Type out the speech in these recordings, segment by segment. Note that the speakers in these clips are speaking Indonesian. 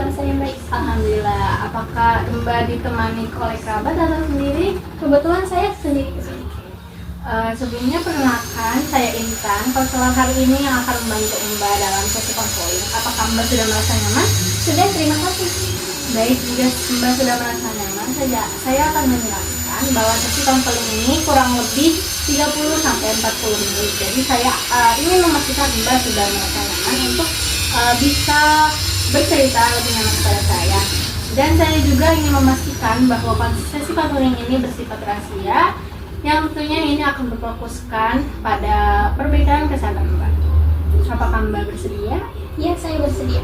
kabar saya baik. Alhamdulillah. Apakah Mbak ditemani oleh kerabat atau sendiri? Kebetulan saya sendiri kesini. Sebelumnya perkenalkan, saya Intan, konselor hari ini yang akan membantu Mbak dalam sesi konseling. Apakah Mbak sudah merasa nyaman? Sudah, terima kasih. Baik, jika Mbak sudah merasa nyaman, saya akan menjelaskan bahwa sesi konseling ini kurang lebih 30-40 menit. Jadi saya ingin memastikan Mbak sudah merasa nyaman untuk bisa bercerita lebih nyaman kepada saya. Dan saya juga ingin memastikan bahwa sesi konseling ini bersifat rahasia, yang tentunya ini akan berfokuskan pada perbaikan kesehatan Mbak. Apakah Mbak bersedia? Ya, saya bersedia.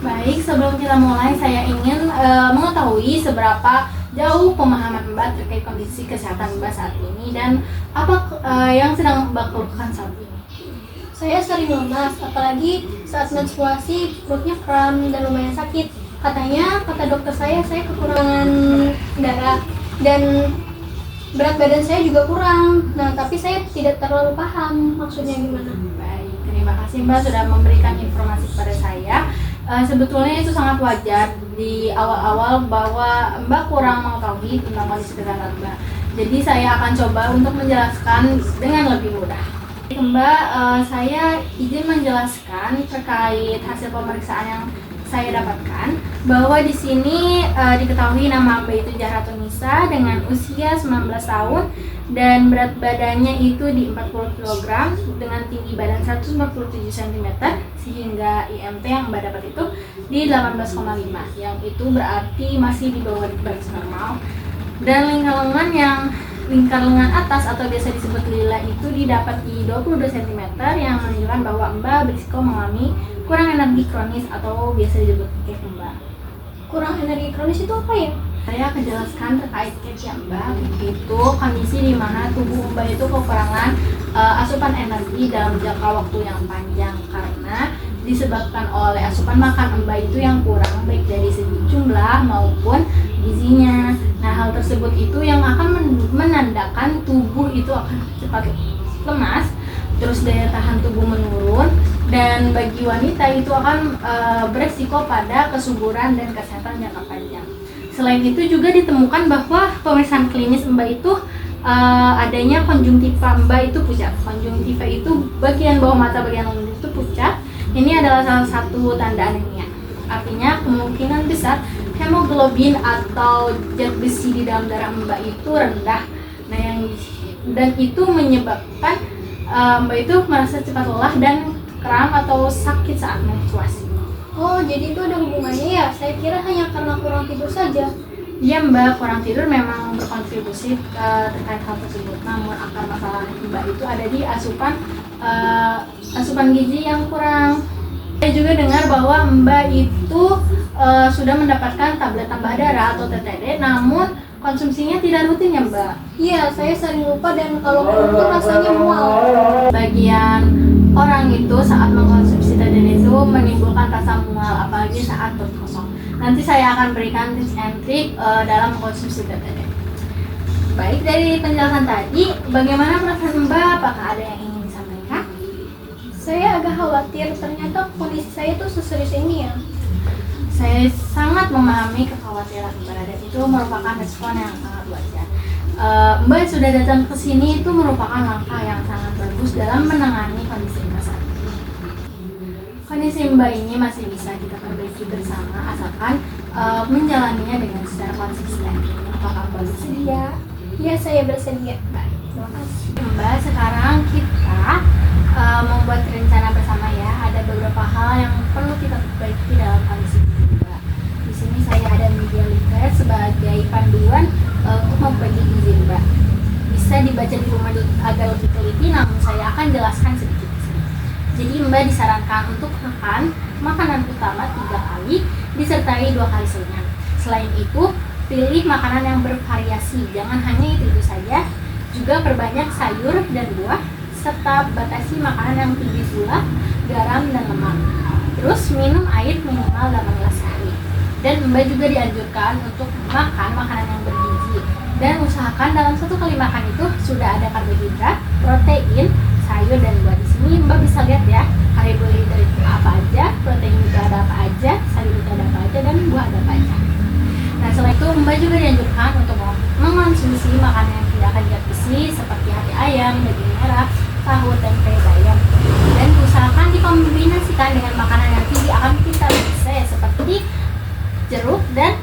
Baik, sebelum kita mulai, saya ingin mengetahui seberapa jauh pemahaman Mbak terkait kondisi kesehatan Mbak saat ini dan apa yang sedang Mbak lakukan saat ini. Saya sering lemas, apalagi saat menstruasi perutnya kram dan lumayan sakit. Katanya, kata dokter saya kekurangan darah dan berat badan saya juga kurang. Nah, tapi saya tidak terlalu paham maksudnya gimana. Baik, terima kasih Mbak sudah memberikan informasi kepada saya. Sebetulnya itu sangat wajar di awal-awal bahwa Mbak kurang mengetahui tentang kondisi kesehatan Mbak. Jadi saya akan coba untuk menjelaskan dengan lebih mudah. Mbak, saya izin menjelaskan terkait hasil pemeriksaan yang saya dapatkan bahwa di sini diketahui nama Mbak itu Jahratun Nisa dengan usia 19 tahun dan berat badannya itu di 40 kg dengan tinggi badan 147 cm sehingga IMT yang Mbak dapat itu di 18,5 yang itu berarti masih di bawah batas normal dan lingkar lengan atas atau biasa disebut lila itu didapat di 22 cm yang menunjukkan bahwa Mbak berisiko mengalami kurang energi kronis atau biasa disebut CAP Mbak. Kurang energi kronis itu apa ya? Saya akan jelaskan terkait CAP ya Mbak. Itu kondisi di mana tubuh Mbak itu kekurangan asupan energi dalam jangka waktu yang panjang karena disebabkan oleh asupan makan Mbak itu yang kurang baik dari segi jumlah maupun gizinya. Nah, hal tersebut itu yang akan menandakan tubuh itu akan cepat lemas, terus daya tahan tubuh menurun, dan bagi wanita itu akan beresiko pada kesuburan dan kesehatan jangka panjang. Selain itu juga ditemukan bahwa pemeriksaan klinis Mbak itu adanya konjungtiva Mbak itu pucat. Konjungtiva itu bagian bawah mata bagian lengan itu pucat. Ini adalah salah satu tanda anemia. Artinya kemungkinan besar hemoglobin atau zat besi di dalam darah Mbak itu rendah. Nah, dan itu menyebabkan Mbak itu merasa cepat lelah dan kram atau sakit saat menstruasi. Oh, jadi itu ada hubungannya ya? Saya kira hanya karena kurang tidur saja. Iya Mbak, kurang tidur memang berkontribusi terkait hal tersebut. Namun akar masalah Mbak itu ada di asupan gizi yang kurang. Saya juga dengar bahwa Mbak itu sudah mendapatkan tablet tambah darah atau TTD, namun konsumsinya tidak rutin ya Mbak? Iya, saya sering lupa dan kalau itu rasanya mual. Bagian orang itu saat mengkonsumsi TTD itu menimbulkan rasa mual, apalagi saat perut kosong. Nanti saya akan berikan tips and trick dalam mengkonsumsi TTD. Baik, dari penjelasan tadi, bagaimana perasaan Mbak? Apakah ada yang ingin disampaikan? Saya agak khawatir, ternyata kondisi saya tuh seserius ini ya. Saya sangat memahami kekhawatiran Mbak dan itu merupakan respon yang sangat wajar. Mbak sudah datang ke sini itu merupakan langkah yang sangat bagus dalam menangani kondisi Mbak saat ini. Kondisi Mbak ini masih bisa kita perbaiki bersama asalkan menjalaninya dengan secara konsisten. Apakah Mbak bersedia? Iya, saya bersedia. Baik, terima kasih. Mbak, sekarang kita membuat rencana bersama ya. Ada beberapa hal yang perlu kita perbaiki dalam kondisi Mbak. Di sini saya ada media leaflet sebagai panduan untuk membagi gizi Mbak. Bisa dibaca di rumah agak lebih teliti, namun saya akan jelaskan sedikit di sini. Jadi Mbak disarankan untuk makan makanan utama 3 kali disertai 2 kali selingan. Selain itu, pilih makanan yang bervariasi, jangan hanya itu saja. Juga perbanyak sayur dan buah, serta batasi makanan yang tinggi gula, garam, dan lemak. Terus minum air minimal 8 gelas sehari. Dan Mbak juga dianjurkan untuk makan makanan yang bergizi. Dan usahakan dalam 1 kali makan itu sudah ada karbohidrat, protein, sayur, dan buah. Di sini Mbak bisa lihat ya, karbohidrat itu apa aja, protein itu ada apa aja, sayur itu ada apa jeruk dan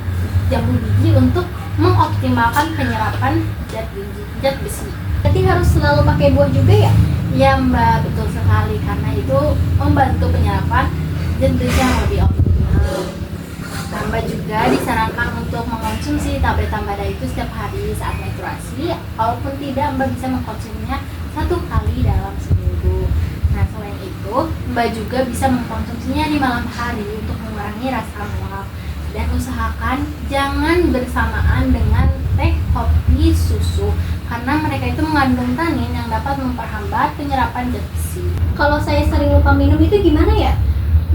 jambu biji untuk mengoptimalkan penyerapan zat besi. Berarti harus selalu pakai buah juga ya? Ya Mbak, betul sekali, karena itu membantu penyerapan zat besi yang lebih optimal. Nah, Mbak juga disarankan untuk mengkonsumsi tablet tambah daya itu setiap hari saat menstruasi. Kalaupun tidak, Mbak bisa mengkonsumsinya 1 kali dalam seminggu. Nah, selain itu, Mbak juga bisa mengkonsumsinya di malam hari untuk mengurangi rasa mual. Dan usahakan jangan bersamaan dengan teh, kopi, susu, karena mereka itu mengandung tanin yang dapat memperhambat penyerapan zat besi. Kalau saya sering lupa minum itu gimana ya?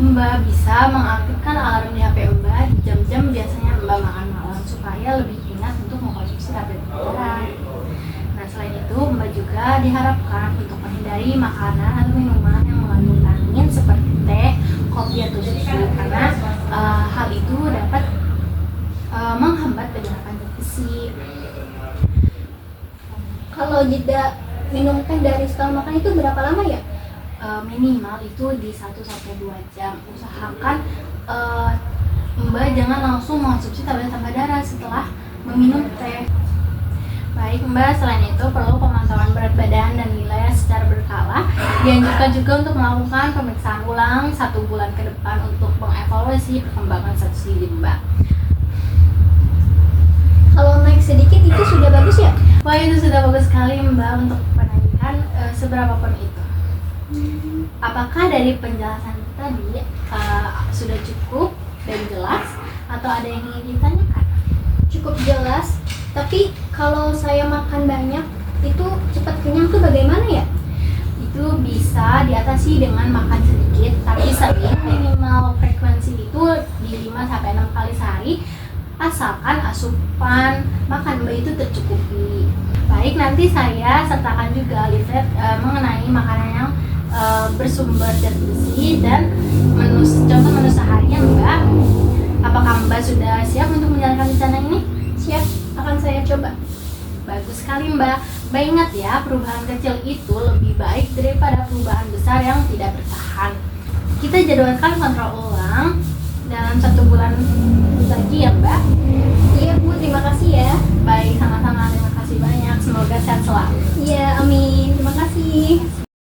Mbak bisa mengaktifkan alarm di HP Mbak di jam-jam biasanya Mbak makan malam supaya lebih ingat untuk mengkonsumsi tablet darah. Nah, selain itu Mbak juga diharapkan untuk menghindari makanan atau minuman yang mengandung tanin seperti teh, kopi atau susu, karena hal itu dapat menghambat penyerapan zat besi. Kalau jeda minum teh dari setelah makan itu berapa lama ya? Minimal itu di 1-2 jam. Usahakan Mbak jangan langsung mengonsumsi tablet tambah darah setelah meminum teh. Baik Mbak, selain itu perlu pemantauan berat badan dan nilai secara berkala. Dianjurkan juga untuk melakukan pemeriksaan ulang 1 bulan ke depan untuk mengevaluasi perkembangan status gizi Mbak. Kalau naik sedikit itu sudah bagus ya? Wah, itu sudah bagus sekali Mbak untuk menanyakan seberapa pun itu. Apakah dari penjelasan tadi sudah cukup dan jelas atau ada yang ingin ditanyakan? Cukup jelas, tapi kalau saya makan banyak itu cepat kenyang tuh bagaimana ya? Itu bisa diatasi dengan makan sedikit tapi sering. Minimal frekuensi itu di 5-6 kali sehari, asalkan asupan makan Mbak itu tercukupi. Baik, nanti saya sertakan juga leaflet mengenai makanan yang bersumber zat besi dan contoh menu seharinya Mbak. Apakah Mbak sudah siap untuk menjalankan rencana ini? Siap, akan saya coba. Bagus sekali Mbak. Mbak ingat ya, perubahan kecil itu lebih baik daripada perubahan besar yang tidak bertahan. Kita jadwalkan kontrol ulang dalam 1 bulan lagi ya Mbak. Iya Bu, terima kasih ya. Baik, sama-sama, terima kasih banyak. Semoga sehat selalu. Iya, amin. Terima kasih.